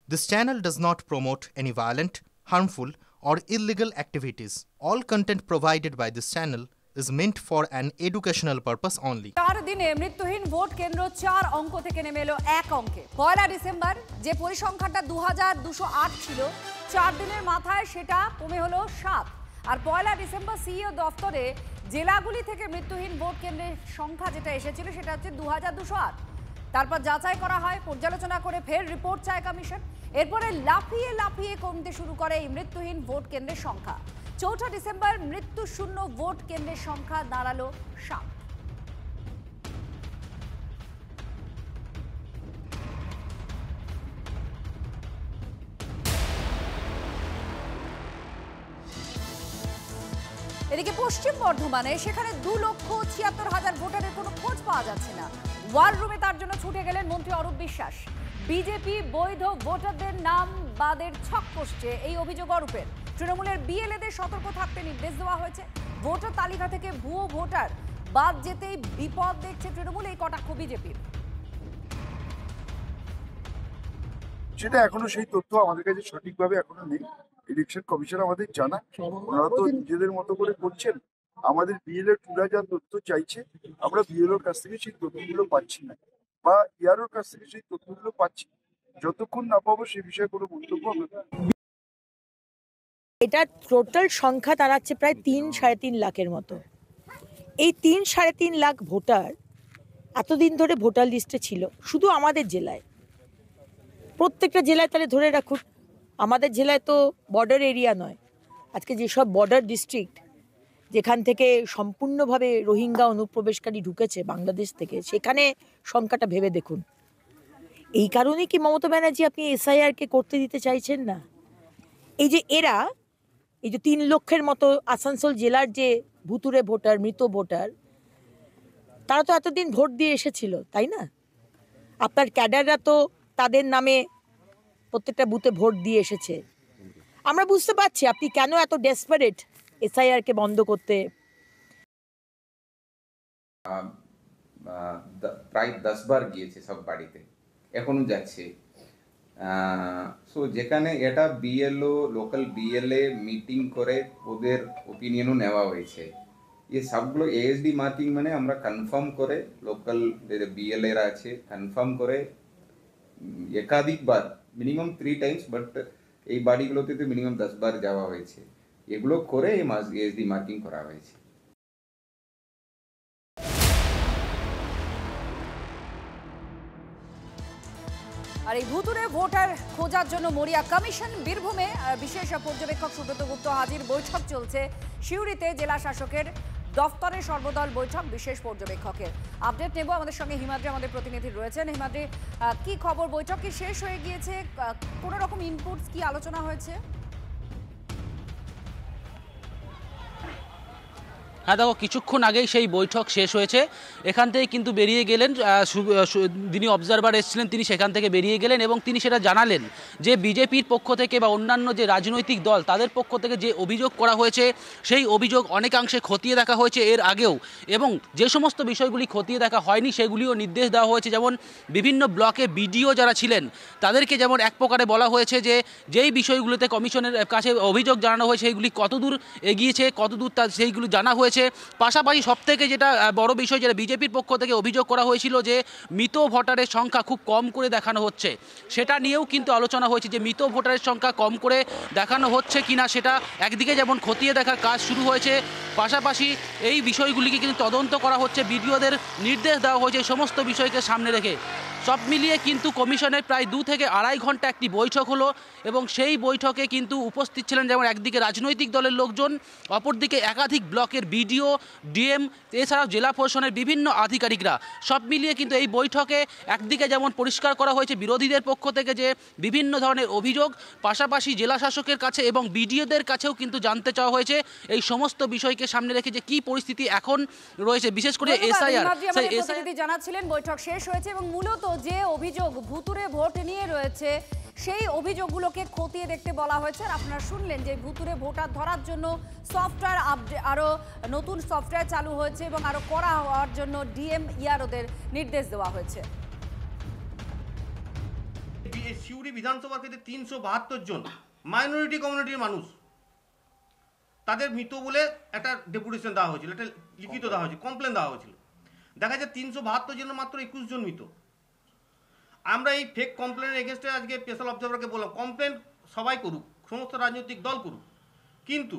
This channel does not promote any violent, harmful, or illegal activities. All content provided by this channel is meant for an educational purpose only. 4 দিনে মৃত্যুহীন vote কেন্দ্র 4 অঙ্ক থেকে নেমে এলো 1 অঙ্কে। 1 December যে পরিসংখ্যানটা 2208 ছিল, 4 দিনের মাথায় সেটা কমে হলো 7। আর 1 ডিসেম্বর সিইও দফতরে জেলাগুলি থেকে মৃত্যুহীন ভোট কেন্দ্রের সংখ্যা যেটা এসেছিল সেটা হচ্ছে 2208। তারপর যাচাই করা হয়, পর্যালোচনা করে ফের রিপোর্ট চায় কমিশন। এরপরে লাফিয়ে লাফিয়ে কমতে শুরু করে এই মৃত্যুহীন ভোট কেন্দ্রের সংখ্যা। 4 ডিসেম্বর মৃত্যু শূন্য ভোট কেন্দ্রের সংখ্যা দাঁড়ালো 7। এদিকে পশ্চিম বর্ধমানে সেখানে 2,76,000 ভোটারের কোনো খোঁজ পাওয়া যাচ্ছে না। ওয়ার রুমে তার জন্য ছুটে গেলেন মন্ত্রী অরূপ বিশ্বাস। বিজেপি বৈধ ভোটারদের নাম বাদের ছক কষছে এই অভিযোগ অরূপের। তৃণমূলের বিএলএদের সতর্ক থাকতে নির্দেশ দেওয়া হয়েছে। ভোটার তালিকা থেকে ভুয়ো ভোটার বাদ যেতেই বিপদ দেখছে তৃণমূল, এই কটাক্ষ বিজেপির। সেটা এখনো সেই তথ্য আমাদের কাছে সঠিকভাবে এখনো নেই। ইলেকশন কমিশন আমাদের জানা, ওনারা তো নিজেদের মতো করে করছেন। আমাদের বিএলএ টুরা যা তথ্য চাইছে আমরা বিএলওর কাছ থেকে সেই তথ্যগুলো পাচ্ছি না, বা ইয়ারোর কাছ থেকে সেই তথ্যগুলো পাচ্ছি। যতক্ষণ না পাবো সে বিষয়ে কোনো মন্তব্য হবে না। এটা টোটাল সংখ্যা দাঁড়াচ্ছে প্রায় 3-3.5 লাখের মতো। এই 3-3.5 লাখ ভোটার এতদিন ধরে ভোটার লিস্টে ছিল শুধু আমাদের জেলায়। প্রত্যেকটা জেলায় তাহলে ধরে রাখুন, আমাদের জেলায় তো বর্ডার এরিয়া নয়। আজকে যেসব বর্ডার ডিস্ট্রিক্ট যেখান থেকে সম্পূর্ণভাবে রোহিঙ্গা অনুপ্রবেশকারী ঢুকেছে বাংলাদেশ থেকে, সেখানে সংখ্যাটা ভেবে দেখুন। এই কারণে কি মমতা ব্যানার্জি আপনি এসআইআরকে করতে দিতে চাইছেন না? এই যে এরা, এই যে 3 লক্ষের মতো আসানসোল জেলার যে ভুতুরে ভোটার, মৃত ভোটার, তারা তো এতদিন ভোট দিয়ে এসেছিল, তাই না? আপনার ক্যাডাররা তো তাদের নামে প্রত্যেকটা বুথে ভোট দিয়ে এসেছে। আমরা বুঝতে পারছি আপনি কেন এত ডেসপারেট এসআইআরকে বন্ধ করতে। প্রায় 10 বার গিয়েছে সব বাড়িতে, এখনো যাচ্ছে। সো যেখানে এটা বিএলও, লোকাল বিএলএ মিটিং করে ওদের ওপিনিয়নও নেওয়া হয়েছে। এই সবগুলো এএসডি মার্কিং মানে আমরা কনফার্ম করে, লোকাল যে বিএলএরা আছে কনফার্ম করে একাধিকবার, মিনিমাম 3 টাইমস, বাট এই বাড়িগুলোতে তো মিনিমাম 10 বার যাওয়া হয়েছে। এগুলো করে এই এএসডি মার্কিং করা হয়েছে। আর এই ভুতুরে ভোটার খোঁজার জন্য মরিয়া কমিশন। বীরভূমে বিশেষ পর্যবেক্ষক সুব্রত গুপ্ত হাজির। বৈঠক চলছে সিউড়িতে জেলা শাসকের দফতরে, সর্বদল বৈঠক বিশেষ পর্যবেক্ষকের। আপডেট নেব, আমাদের সঙ্গে হিমাদ্রি আমাদের প্রতিনিধি রয়েছেন। হিমাদ্রি, কি খবর? বৈঠক কি শেষ হয়ে গিয়েছে? কোনো রকম ইনপুটস কি আলোচনা হয়েছে? হ্যাঁ দেখো, কিছুক্ষণ আগেই সেই বৈঠক শেষ হয়েছে। এখান থেকে কিন্তু বেরিয়ে গেলেন যিনি অবজারভার এসেছিলেন, তিনি সেখান থেকে বেরিয়ে গেলেন এবং তিনি সেটা জানালেন যে বিজেপির পক্ষ থেকে বা অন্যান্য যে রাজনৈতিক দল তাদের পক্ষ থেকে যে অভিযোগ করা হয়েছে সেই অভিযোগ অনেকাংশে খতিয়ে দেখা হয়েছে এর আগেও, এবং যে সমস্ত বিষয়গুলি খতিয়ে দেখা হয়নি সেগুলিও নির্দেশ দেওয়া হয়েছে। যেমন বিভিন্ন ব্লকে বিডিও যারা ছিলেন তাদেরকে যেমন এক প্রকারে বলা হয়েছে যে যেই বিষয়গুলোতে কমিশনের কাছে অভিযোগ জানানো হয়েছে সেইগুলি কতদূর এগিয়েছে, কতদূর সেইগুলো জানা হয়েছে। পাশাপাশি সবথেকে যেটা বড় বিষয়, যেটা বিজেপির পক্ষ থেকে অভিযোগ করা হয়েছিল যে মৃত ভোটারের সংখ্যা খুব কম করে দেখানো হচ্ছে, সেটা নিয়েও কিন্তু আলোচনা হয়েছে যে মৃত ভোটারের সংখ্যা কম করে দেখানো হচ্ছে কিনা সেটা একদিকে যেমন খতিয়ে দেখার কাজ শুরু হয়েছে, পাশাপাশি এই বিষয়গুলিকে কিন্তু তদন্ত করা হচ্ছে। বিডিওদের নির্দেশ দেওয়া হয়েছে এই সমস্ত বিষয়কে সামনে রেখে। সব মিলিয়ে কিন্তু কমিশনের প্রায় 2 থেকে আড়াই ঘন্টা একটি বৈঠক হলো এবং সেই বৈঠকে কিন্তু উপস্থিত ছিলেন যেমন একদিকে রাজনৈতিক দলের লোকজন, অপরদিকে একাধিক ব্লকের বিডিও, ডিএম, এছাড়াও জেলা প্রশাসনের বিভিন্ন আধিকারিকরা। সব মিলিয়ে কিন্তু এই বৈঠকে একদিকে যেমন পরিষ্কার করা হয়েছে বিরোধীদের পক্ষ থেকে যে বিভিন্ন ধরনের অভিযোগ, পাশাপাশি জেলা শাসকের কাছে এবং বিডিওদের কাছেও কিন্তু জানতে চাওয়া হয়েছে এই সমস্ত বিষয়কে সামনে রেখে যে কী পরিস্থিতি এখন রয়েছে, বিশেষ করে এসআইআর। জানাচ্ছিলেন বৈঠক শেষ হয়েছে এবং মূলত যে অভিযোগ ভুতুরে ভোট নিয়ে রয়েছে সেই অভিযোগগুলোকে খতিয়ে দেখতে বলা হয়েছে। আর আপনারা শুনলেন যে ভুতুরে ভোটার ধরার জন্য সফটওয়্যার আপডেট, আরও নতুন সফটওয়্যার চালু হয়েছে এবং আরও কড়া হওয়ার জন্য ডিএম ইয়ারোদের নির্দেশ দেওয়া হয়েছে। সিউড়ি বিধানসভার ক্ষেত্রে 372 জন মাইনরিটি কমিউনিটির মানুষ, তাদের মৃত বলে একটা ডেপুটেশন দেওয়া হয়েছিল, একটা লিখিত দেওয়া হয়েছিল, কমপ্লেন দেওয়া হয়েছিল। দেখা যায় 372 জনের মাত্র 21 জন মৃত। আমরা এই ফেক কমপ্লেনের এগেনস্টে আজকে স্পেশাল অবজারভারকে বললাম, কমপ্লেন সবাই করুক, সমস্ত রাজনৈতিক দল করুক, কিন্তু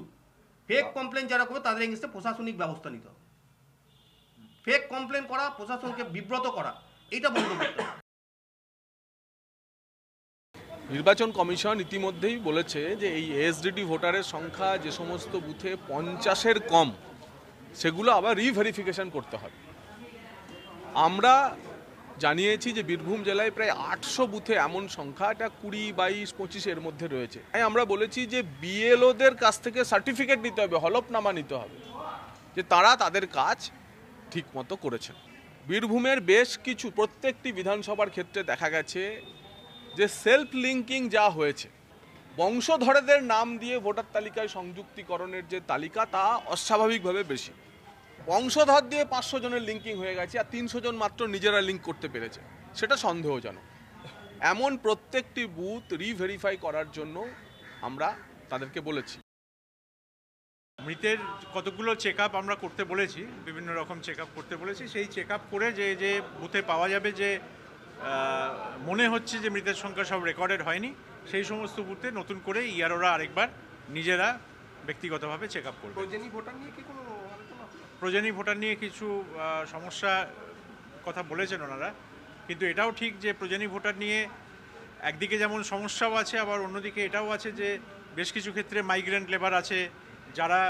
ফেক কমপ্লেন যারা করবে তাদের এগেনস্টে প্রশাসনিক ব্যবস্থা নিতে হবে। ফেক কমপ্লেন করা, প্রশাসনকে বিব্রত করা, এটা বন্ধ করতে হবে। নির্বাচন কমিশন ইতিমধ্যেই বলেছে যে এই এসডিডি ভোটারের সংখ্যা যে সমস্ত বুথে 50-এর কম, সেগুলো আবার রিভেরিফিকেশন করতে হবে। আমরা জানিয়েছি যে বীরভূম জেলায় প্রায় 800 বুথে এমন সংখ্যা, এটা 20, 22, 25 মধ্যে রয়েছে। তাই আমরা বলেছি যে বিএলওদের কাছ থেকে সার্টিফিকেট নিতে হবে, হলফনামা নিতে হবে যে তারা তাদের কাজ ঠিক মতো করেছেন। বীরভূমের বেশ কিছু, প্রত্যেকটি বিধানসভার ক্ষেত্রে দেখা গেছে যে সেলফ লিঙ্কিং যা হয়েছে, বংশধরদের নাম দিয়ে ভোটার তালিকায় সংযুক্তিকরণের যে তালিকা, তা অস্বাভাবিকভাবে বেশি। বংশধর দিয়ে 500 জনের লিঙ্কিং হয়ে গেছে, আর 300 জন মাত্র নিজেরা লিঙ্ক করতে পেরেছে, সেটা সন্দেহজনক। এমন প্রত্যেকটি বুথ রিভেরিফাই করার জন্য আমরা তাদেরকে বলেছি। মৃতের কতগুলো চেক আপ আমরা করতে বলেছি, বিভিন্ন রকম চেক আপ করতে বলেছি। সেই চেক আপ করে যে বুথে পাওয়া যাবে যে মনে হচ্ছে যে মৃতের সংখ্যা সব রেকর্ডেড হয়নি, সেই সমস্ত বুথে নতুন করে ইআরওরা আরেকবার নিজেরা ব্যক্তিগতভাবে চেক আপ করবে। প্রয়োজনীয় ভোটার নিয়ে কি কোনো প্রয়োজনীয় ভোটার নিয়ে কিছু সমস্যা কথা বলেছেন ওনারা, কিন্তু এটাও ঠিক যে প্রয়োজনীয় ভোটার নিয়ে একদিকে যেমন সমস্যাও আছে, আবার অন্যদিকে এটাও আছে যে বেশ কিছু ক্ষেত্রে মাইগ্রেন্ট লেবার আছে যারা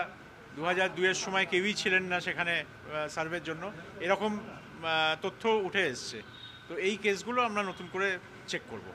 2002-এর সময় কেউই ছিলেন না সেখানে সার্ভের জন্য, এরকম তথ্য উঠে এসছে। তো এই কেসগুলো আমরা নতুন করে চেক করব।